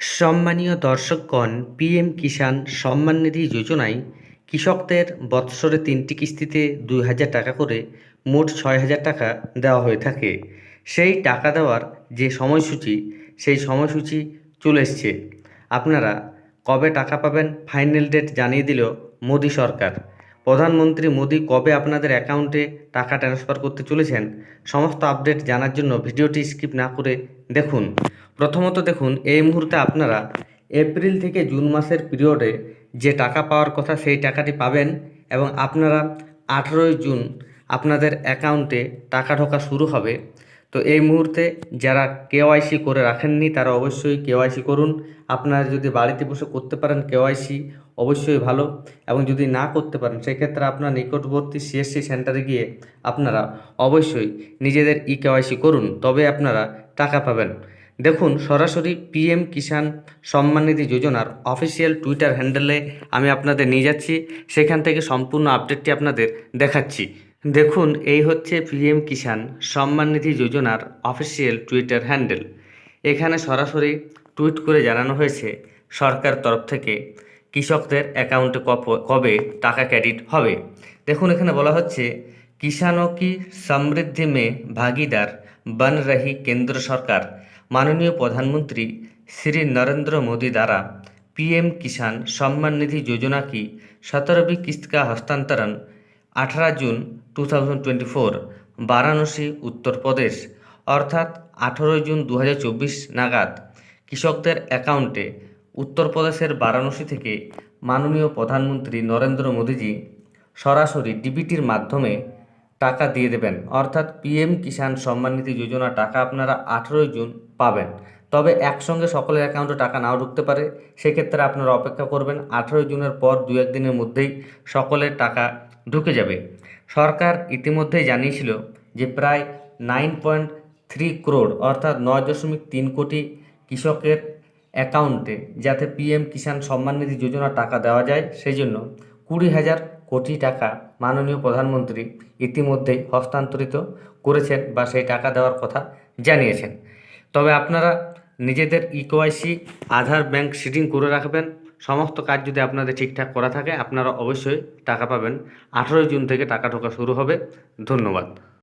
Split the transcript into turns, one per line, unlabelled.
সম্মানীয় দর্শকগণ, পিএম কিষাণ সম্মান নিধি যোজনায় কৃষকদের বৎসরে 3টি কিস্তিতে 2,000 টাকা করে মোট 6,000 টাকা দেওয়া হয়ে থাকে। সেই টাকা দেওয়ার যে সময়সূচি, সেই সময়সূচি চলে এসছে। আপনারা কবে টাকা পাবেন ফাইনাল ডেট জানিয়ে দিল মোদি সরকার। প্রধানমন্ত্রী মোদি কবে আপনাদের অ্যাকাউন্টে টাকা ট্রান্সফার করতে চলেছেন, সমস্ত আপডেট জানার জন্য ভিডিওটি স্কিপ না করে দেখুন। প্রথমত দেখুন, এই মুহূর্তে আপনারা এপ্রিল থেকে জুন মাসের পিরিয়ডে যে টাকা পাওয়ার কথা সেই টাকাটি পাবেন এবং আপনারা 18ই জুন আপনাদের অ্যাকাউন্টে টাকা ঢোকা শুরু হবে। তো এই মুহূর্তে যারা কেওয়াইসি করে রাখেননি তারা অবশ্যই কেওয়াইসি করুন। আপনারা যদি বাড়িতে বসে করতে পারেন কেওয়াইসি অবশ্যই ভালো, এবং যদি না করতে পারেন সেক্ষেত্রে আপনার নিকটবর্তী সিএসসি সেন্টারে গিয়ে আপনারা অবশ্যই নিজেদের কেওয়াইসি করুন, তবে আপনারা টাকা পাবেন। দেখুন, সরাসরি পিএম কিষাণ সম্মান নিধি যোজনার অফিসিয়াল টুইটার হ্যান্ডেলে আমি আপনাদের নিয়ে যাচ্ছি, সেখান থেকে সম্পূর্ণ আপডেটটি আপনাদের দেখাচ্ছি। দেখুন, এই হচ্ছে পিএম কিষাণ সম্মান নিধি যোজনার অফিসিয়াল টুইটার হ্যান্ডেল। এখানে সরাসরি টুইট করে জানানো হয়েছে সরকার তরফ থেকে কৃষকদের অ্যাকাউন্টে কবে টাকা ক্রেডিট হবে। দেখুন, এখানে বলা হচ্ছে কিষাণों की समृद्धि में भागीदार बन रही केंद्र सरकार माननीय प्रधानमंत्री श्री नरेंद्र मोदी द्वारा पीएम किसान सम्मान निधि योजना की 17वीं किस्त का हस्तांतरण 18 जून 2024 वाराणसी उत्तर प्रदेश अर्थात 18 जून 2024 नागाद কৃষকদের অ্যাকাউন্টে উত্তরপ্রদেশের বারাণসী থেকে মাননীয় প্রধানমন্ত্রী নরেন্দ্র মোদীজি সরাসরি ডিবিটির মাধ্যমে টাকা দিয়ে দেবেন। অর্থাৎ পিএম কিষাণ সম্মান নিধি যোজনা টাকা আপনারা 18 জুন পাবেন। তবে একসঙ্গে সকলের অ্যাকাউন্টে টাকা নাও ঢুকতে পারে, সেক্ষেত্রে আপনারা অপেক্ষা করবেন। 18 জুনের পর 2-1 দিনের মধ্যেই সকলের টাকা ঢুকে যাবে। সরকার ইতিমধ্যেই জানিয়েছিল যে প্রায় 9.3 করোড় অর্থাৎ 9.3 কোটি কৃষকের অ্যাকাউন্টে যাতে পিএম কিষাণ সম্মান নিধি যোজনা টাকা দেওয়া যায়, সেই জন্য 20,000 কোটি টাকা মাননীয় প্রধানমন্ত্রী ইতিমধ্যেই হস্তান্তরিত করেছেন বা সেই টাকা দেওয়ার কথা জানিয়েছেন। তবে আপনারা নিজেদের কেওয়াইসি আধার ব্যাংক সিডিং করে রাখবেন। সমস্ত কাজ যদি আপনাদের ঠিকঠাক করা থাকে আপনারা অবশ্যই টাকা পাবেন। 18 জুন থেকে টাকা ঢোকা শুরু হবে। ধন্যবাদ।